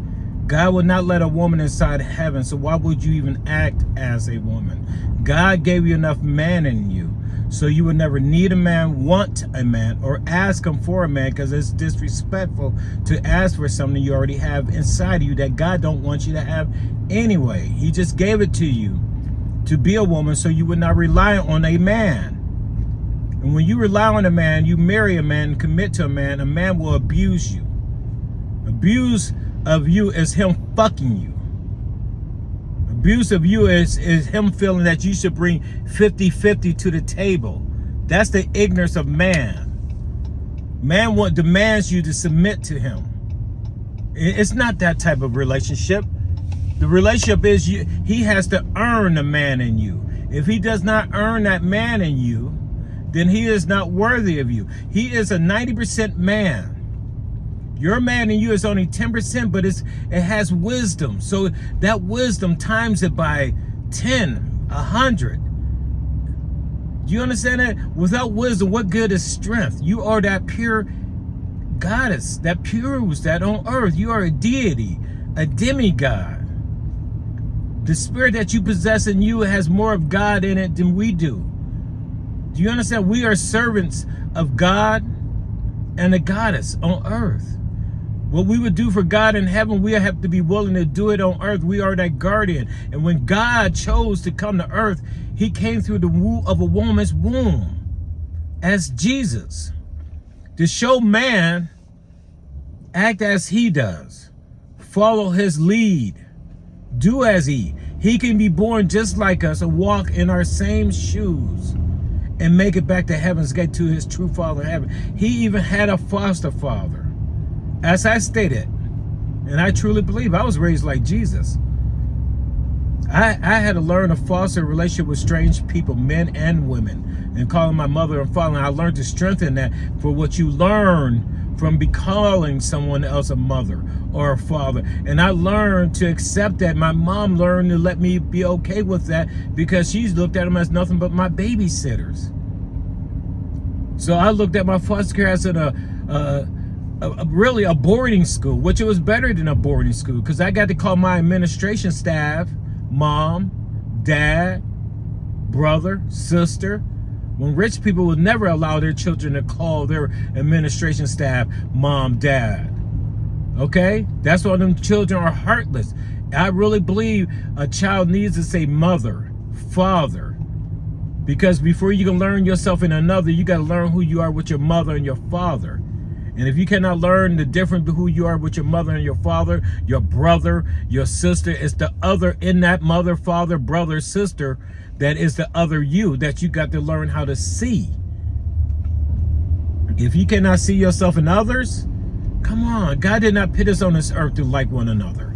S2: God would not let a woman inside heaven, so why would you even act as a woman? God gave you enough man in you, so you would never need a man, want a man, or ask him for a man, because it's disrespectful to ask for something you already have inside of you that God don't want you to have anyway. He just gave it to you to be a woman so you would not rely on a man. And when you rely on a man, you marry a man, commit to a man will abuse you. Abuse of you is him fucking you. Abuse of you is him feeling that you should bring 50-50 to the table. That's the ignorance of man. Man demands you to submit to him. It's not that type of relationship. The relationship is he has to earn the man in you. If he does not earn that man in you, then he is not worthy of you. He is a 90% man. Your man in you is only 10%, but it has wisdom. So that wisdom times it by 10, 100. Do you understand that? Without wisdom, what good is strength? You are that pure goddess, that purus that on earth. You are a deity, a demigod. The spirit that you possess in you has more of God in it than we do. Do you understand? We are servants of God and a goddess on earth. What we would do for God in heaven, we have to be willing to do it on earth. We are that guardian. And when God chose to come to earth, he came through the womb of a woman's womb as Jesus to show man, act as he does, follow his lead, do as he can be born just like us and walk in our same shoes and make it back to heaven's gate to his true father in heaven. He even had a foster father. As I stated, and I truly believe I was raised like Jesus. I had to learn to foster a relationship with strange people, men and women, and calling my mother and father. And I learned to strengthen that for what you learn from calling someone else a mother or a father. And I learned to accept that. My mom learned to let me be okay with that because she's looked at them as nothing but my babysitters. So I looked at my foster care as really a boarding school, which it was better than a boarding school because I got to call my administration staff mom, dad, brother, sister, when rich people would never allow their children to call their administration staff mom, dad. Okay? That's why them children are heartless. I really believe a child needs to say mother, father, because before you can learn yourself in another, you got to learn who you are with your mother and your father. And if you cannot learn the difference between who you are with your mother and your father, your brother, your sister, it's the other in that mother, father, brother, sister that is the other you that you got to learn how to see. If you cannot see yourself in others, come on. God did not put us on this earth to like one another.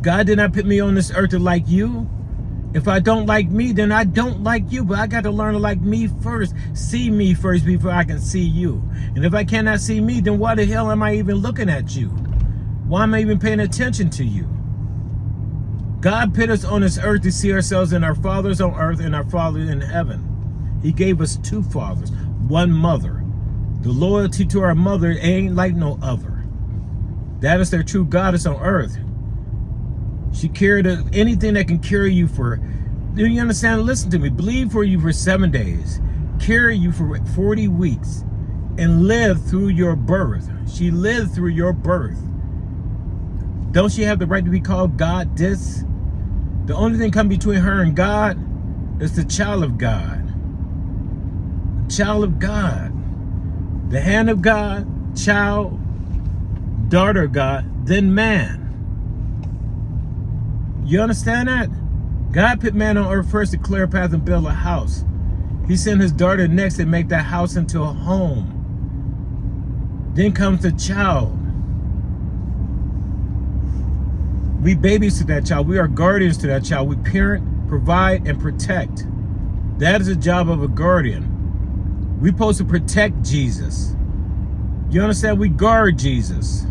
S2: God did not put me on this earth to like you. If I don't like me, then I don't like you. But I got to learn to like me first. See me first before I can see you. And if I cannot see me, then why the hell am I even looking at you? Why am I even paying attention to you? God put us on this earth to see ourselves in our fathers on earth and our Father in heaven. He gave us two fathers, one mother. The loyalty to our mother ain't like no other. That is their true goddess on earth. She carried anything that can carry you for, do you understand? Listen to me. Bleed for you for 7 days. Carry you for 40 weeks. And live through your birth. She lived through your birth. Don't she have the right to be called goddess? The only thing coming between her and God is the child of God. The child of God. The hand of God, child, daughter of God, then man. You understand that? God put man on earth first to clear a path and build a house. He sent his daughter next to make that house into a home. Then comes the child. We babies to that child. We are guardians to that child. We parent, provide, and protect. That is the job of a guardian. We're supposed to protect Jesus. You understand? We guard Jesus.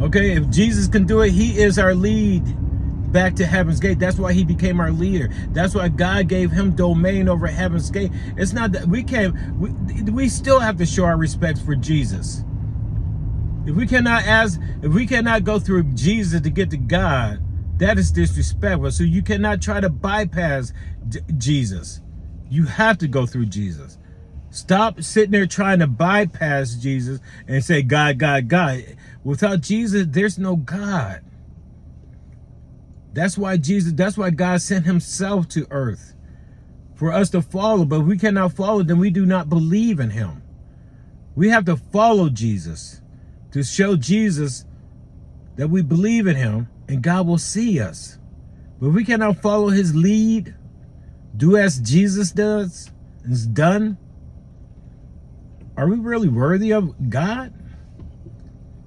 S2: Okay, if Jesus can do it, he is our lead back to heaven's gate. That's why he became our leader. That's why God gave him domain over heaven's gate. It's not that we still have to show our respects for Jesus. If we cannot go through Jesus to get to God, that is disrespectful. So you cannot try to bypass Jesus. You have to go through Jesus. Stop sitting there trying to bypass Jesus and say God, God, God. Without Jesus, there's no God. That's why God sent himself to earth for us to follow. But if we cannot follow, then we do not believe in him. We have to follow Jesus to show Jesus that we believe in him, and God will see us. But we cannot follow his lead, do as Jesus does, and is done. Are we really worthy of God?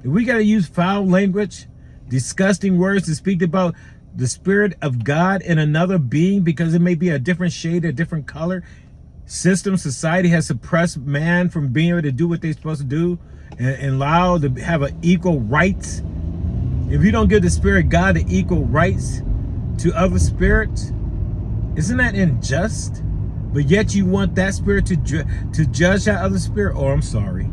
S2: If we got to use foul language, disgusting words to speak about the Spirit of God in another being because it may be a different shade, a different color, system, society has suppressed man from being able to do what they're supposed to do and allow to have an equal rights. If you don't give the Spirit of God the equal rights to other spirits, isn't that unjust? But yet you want that spirit to judge that other spirit? Oh, I'm sorry.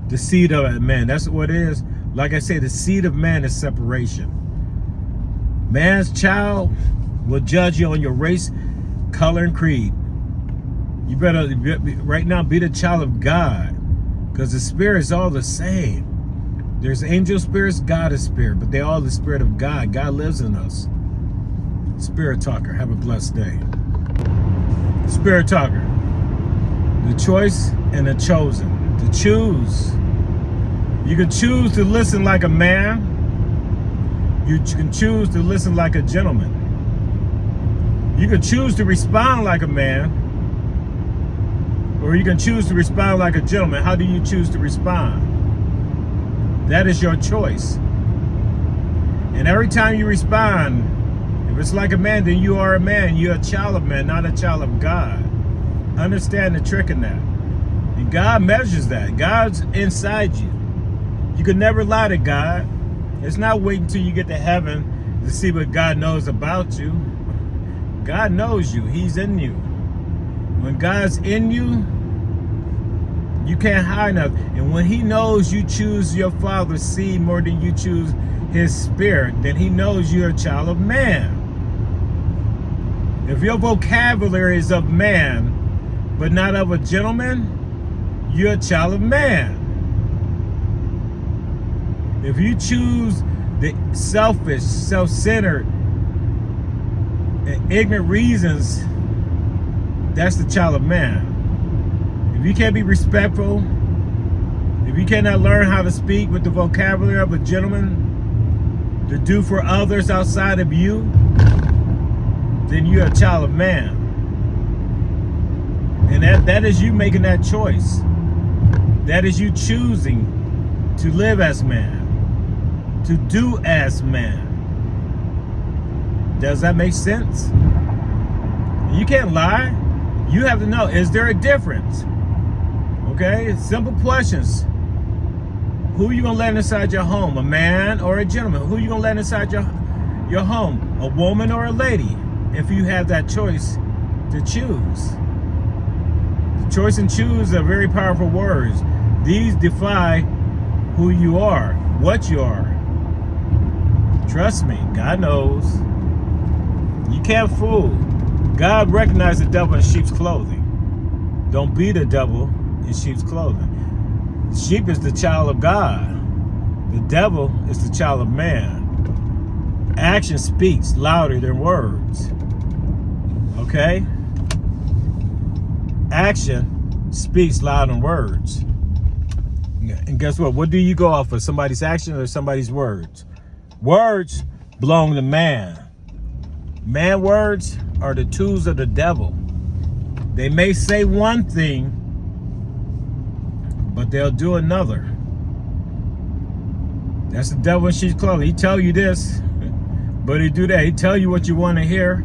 S2: The seed of man, that's what it is. Like I say, the seed of man is separation. Man's child will judge you on your race, color, and creed. You better, right now, be the child of God, because the spirit is all the same. There's angel spirits, God is spirit, but they're all the Spirit of God. God lives in us. Spirit Talker, have a blessed day. Spirit Talker, the choice and the chosen. To choose. You can choose to listen like a man. You can choose to listen like a gentleman. You can choose to respond like a man, or you can choose to respond like a gentleman. How do you choose to respond? That is your choice. And every time you respond, if it's like a man, then you are a man. You're a child of man, not a child of God. Understand the trick in that. And God measures that. God's inside you. You can never lie to God. It's not waiting until you get to heaven to see what God knows about you. God knows you. He's in you. When God's in you, you can't hide nothing. And when he knows you choose your father's seed more than you choose his spirit, then he knows you're a child of man. If your vocabulary is of man, but not of a gentleman, you're a child of man. If you choose the selfish, self-centered, and ignorant reasons, that's the child of man. If you can't be respectful, if you cannot learn how to speak with the vocabulary of a gentleman to do for others outside of you, then you're a child of man. And that is you making that choice. That is you choosing to live as man, to do as man. Does that make sense? You can't lie. You have to know, is there a difference? Okay, simple questions. Who are you gonna let inside your home? A man or a gentleman? Who are you gonna let inside your home? A woman or a lady? If you have that choice to choose. The choice and choose are very powerful words. These define who you are, what you are. Trust me, God knows. You can't fool. God recognized the devil in sheep's clothing. Don't be the devil in sheep's clothing. The sheep is the child of God. The devil is the child of man. Action speaks louder than words. Okay? Action speaks louder than words. And guess what? What do you go off of? Somebody's action or somebody's words? Words belong to man. Man words are the tools of the devil. They may say one thing, but they'll do another. That's the devil in sheep's clothing. He tell you this, but he do that. He tell you what you want to hear,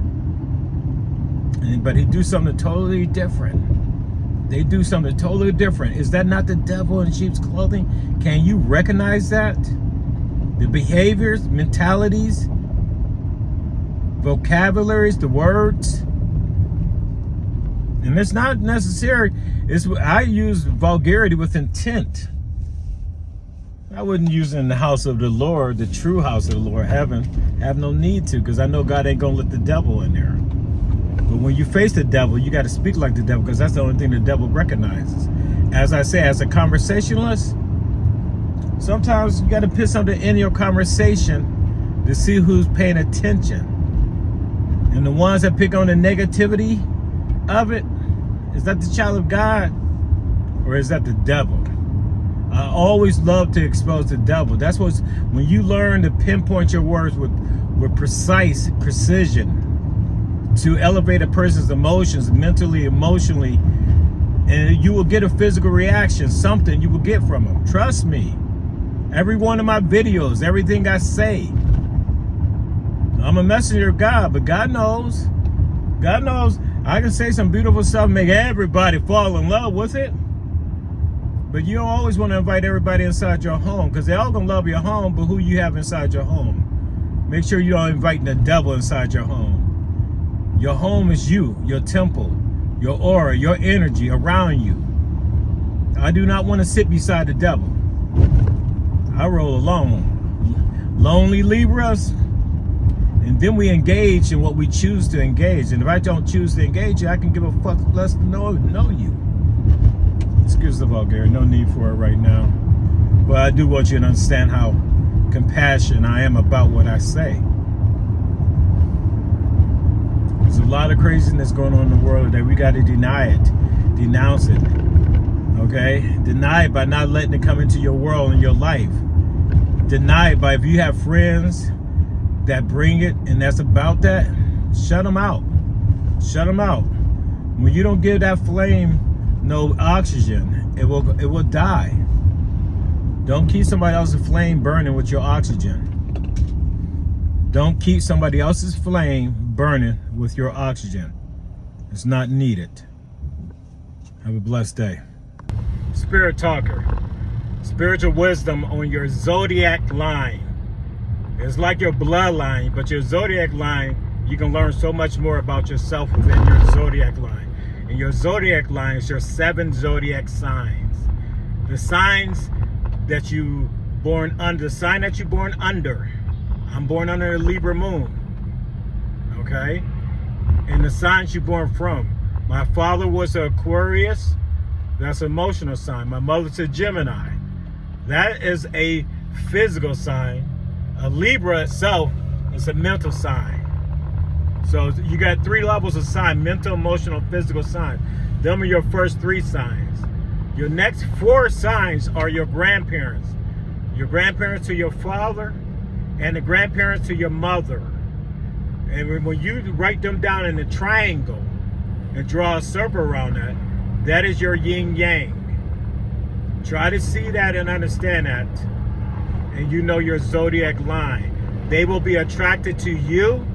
S2: but he do something totally different. They do something totally different. Is that not the devil in sheep's clothing? Can you recognize that? The behaviors, mentalities, vocabularies, the words. And it's not necessary. I use vulgarity with intent. I wouldn't use it in the house of the Lord, the true house of the Lord, heaven. Have no need to, because I know God ain't going to let the devil in there. But when you face the devil, you got to speak like the devil, because that's the only thing the devil recognizes. As I say, as a conversationalist, sometimes you got to put something in your conversation to see who's paying attention. And the ones that pick on the negativity of it, is that the child of God or is that the devil? I always love to expose the devil. That's when you learn to pinpoint your words with precise precision. to elevate a person's emotions, mentally, emotionally, and you will get a physical reaction, something you will get from them. Trust me. Every one of my videos, everything I say, I'm a messenger of God, but God knows. God knows I can say some beautiful stuff, make everybody fall in love with it. But you don't always want to invite everybody inside your home, because they're all going to love your home, but who you have inside your home. Make sure you don't invite the devil inside your home. Your home is you, your temple, your aura, your energy around you. I do not want to sit beside the devil. I roll alone. Lonely Libras. And then we engage in what we choose to engage. And if I don't choose to engage you, I can give a fuck less to know you. Excuse the vulgarity, no need for it right now. But I do want you to understand how compassionate I am about what I say. There's a lot of craziness going on in the world today. We got to deny it, denounce it, okay? Deny it by not letting it come into your world and your life. Deny it by, if you have friends that bring it and that's about that, shut them out. Shut them out. When you don't give that flame no oxygen, it will die. Don't keep somebody else's flame burning with your oxygen. Don't keep somebody else's flame burning with your oxygen. It's not needed. Have a blessed day. Spirit Talker. Spiritual wisdom on your zodiac line. It's like your bloodline, but your zodiac line, you can learn so much more about yourself within your zodiac line. And your zodiac line is your 7 zodiac signs. The signs that you born under, the sign that you're born under. I'm born under the Libra moon. Okay? And the signs you're born from. My father was an Aquarius. That's an emotional sign. My mother's a Gemini. That is a physical sign. A Libra itself is a mental sign. So you got 3 levels of sign: mental, emotional, physical signs. Them are your first 3 signs. Your next 4 signs are your grandparents. Your grandparents to your father and the grandparents to your mother. And when you write them down in a triangle and draw a circle around that, that is your yin yang. Try to see that and understand that. And you know your zodiac line. They will be attracted to you,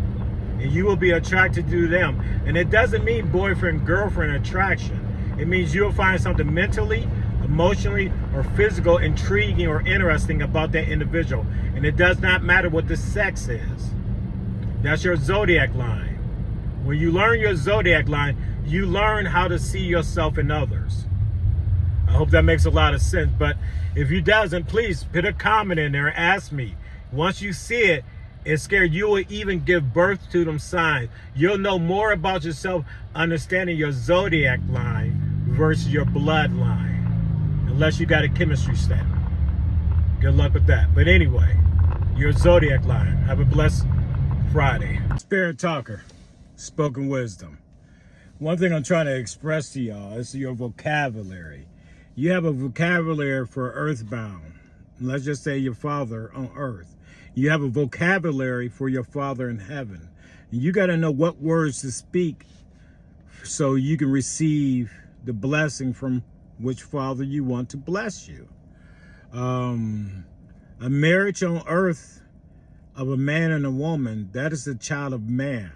S2: and you will be attracted to them. And it doesn't mean boyfriend, girlfriend attraction. It means you'll find something mentally, emotionally, or physical intriguing or interesting about that individual. And it does not matter what the sex is. That's your zodiac line. When you learn your zodiac line, you learn how to see yourself in others. I hope that makes a lot of sense. But if it doesn't, please put a comment in there and ask me. Once you see it, it's scared. You will even give birth to them signs. You'll know more about yourself understanding your zodiac line versus your bloodline. Unless you got a chemistry step. Good luck with that. But anyway, your zodiac line. Have a blessed Friday. Spirit Talker. Spoken wisdom. One thing I'm trying to express to y'all is your vocabulary. You have a vocabulary for earthbound. Let's just say your father on earth. You have a vocabulary for your father in heaven. You got to know what words to speak so you can receive the blessing from which father you want to bless you. A marriage on earth of a man and a woman, that is the child of man.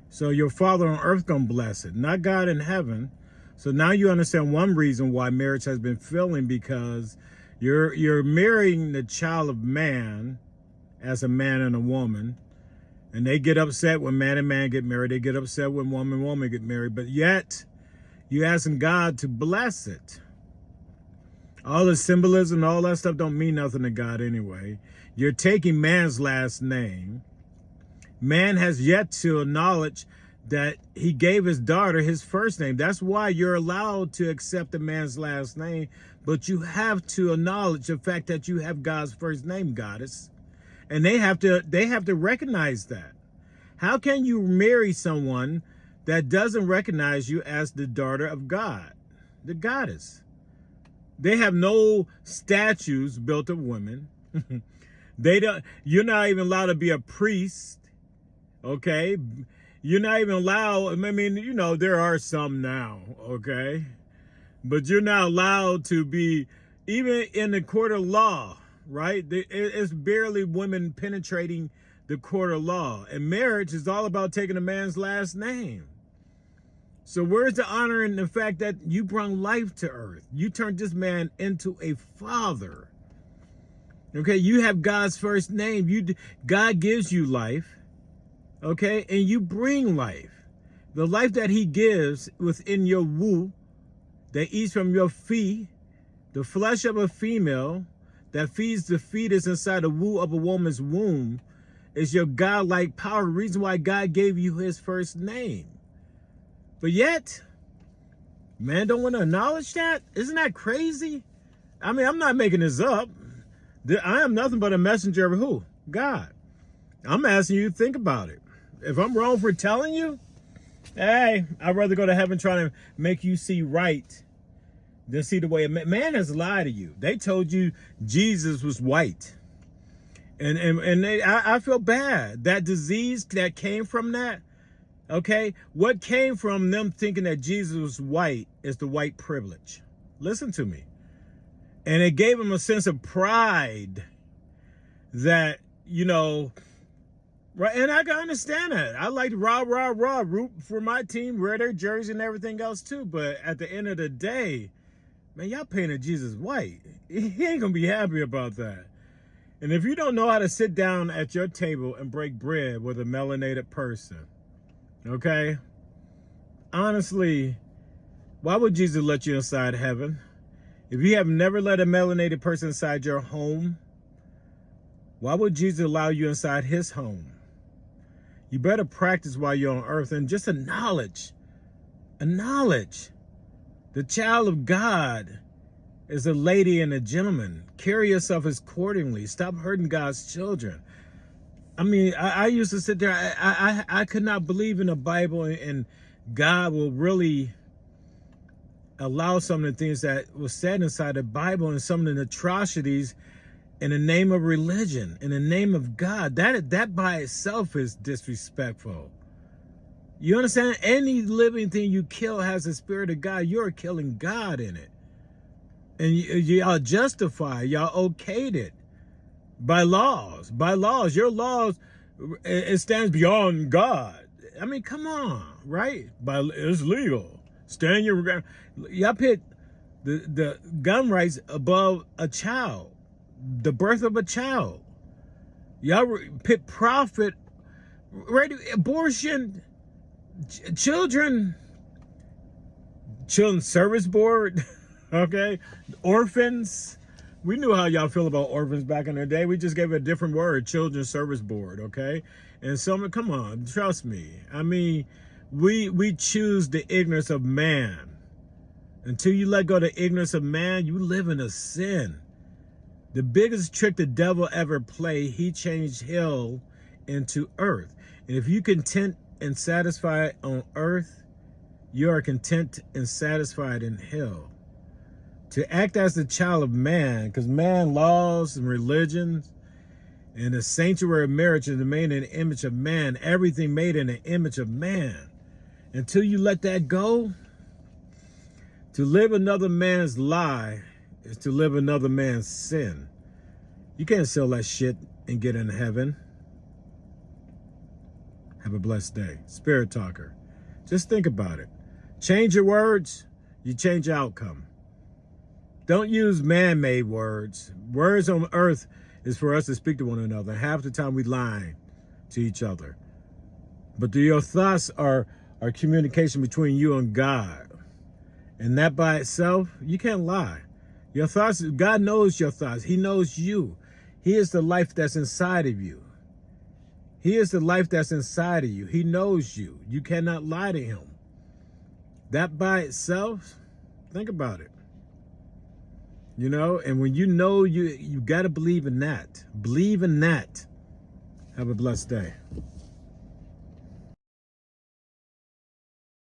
S2: So your father on earth gonna bless it, not God in heaven. So now you understand one reason why marriage has been failing, because you're marrying the child of man as a man and a woman, and they get upset when man and man get married. They get upset when woman and woman get married, but yet you're asking God to bless it. All the symbolism, all that stuff don't mean nothing to God anyway. You're taking man's last name. Man has yet to acknowledge that he gave his daughter his first name. That's why you're allowed to accept a man's last name, but you have to acknowledge the fact that you have God's first name, goddess. And they have to recognize that. How can you marry someone that doesn't recognize you as the daughter of God, the goddess? They have no statues built of women. You're not even allowed to be a priest. Okay, You're not even allowed. I mean, you know, there are some now, okay? But you're not allowed to be, even in the court of law, right? It's barely women penetrating the court of law. And marriage is all about taking a man's last name. So where's the honor in the fact that you brought life to earth? You turned this man into a father. Okay, you have God's first name. God gives you life, okay, and you bring life. The life that he gives within your womb, that eats from your fee, the flesh of a female, that feeds the fetus inside the womb of a woman's womb, is your God-like power. The reason why God gave you his first name. But yet, man don't want to acknowledge that? Isn't that crazy? I mean, I'm not making this up. I am nothing but a messenger of who? God. I'm asking you to think about it. If I'm wrong for telling you, hey, I'd rather go to heaven trying to make you see right than see the way man has lied to you. They told you Jesus was white. And I feel bad. That disease that came from that, okay? What came from them thinking that Jesus was white is the white privilege. Listen to me. And it gave them a sense of pride that, you know, right? And I can understand that. I like to root for my team, wear their jersey and everything else too. But at the end of the day, man, y'all painted Jesus white. He ain't gonna be happy about that. And if you don't know how to sit down at your table and break bread with a melanated person, okay? Honestly, why would Jesus let you inside heaven? If you have never let a melanated person inside your home, why would Jesus allow you inside his home? You better practice while you're on earth and just acknowledge. The child of God is a lady and a gentleman. Carry yourself accordingly. Stop hurting God's children. I mean, I used to sit there. I could not believe in the Bible and God will really allow some of the things that was said inside the Bible and some of the atrocities in the name of religion, in the name of God. That by itself is disrespectful. You understand? Any living thing you kill has the spirit of God. You're killing God in it. And y'all justify, y'all okayed it by laws. Your laws, it stands beyond God. I mean, come on, right? It's legal. Stand your ground. Y'all put the gun rights above a child, the birth of a child. Y'all put profit, right? Abortion, children's service board, okay? Orphans. We knew how y'all feel about orphans back in the day. We just gave it a different word, children's service board, okay? And some, come on, trust me. I mean, we choose the ignorance of man. Until you let go of the ignorance of man, you live in a sin. The biggest trick the devil ever played, he changed hell into earth. And if you content and satisfied on earth, you are content and satisfied in hell. To act as the child of man, because man laws and religions and the sanctuary of marriage is made in the image of man, everything made in the image of man. Until you let that go, to live another man's lie is to live another man's sin. You can't sell that shit and get in heaven. Have a blessed day. Spirit Talker. Just think about it. Change your words, you change your outcome. Don't use man-made words. Words on earth is for us to speak to one another. Half the time we lie to each other. But your thoughts are communication between you and God. And that by itself, you can't lie. Your thoughts, God knows your thoughts. He knows you. He is the life that's inside of you. He is the life that's inside of you. He knows you. You cannot lie to him. That by itself, think about it. You know, and when you know, you got to believe in that. Believe in that. Have a blessed day.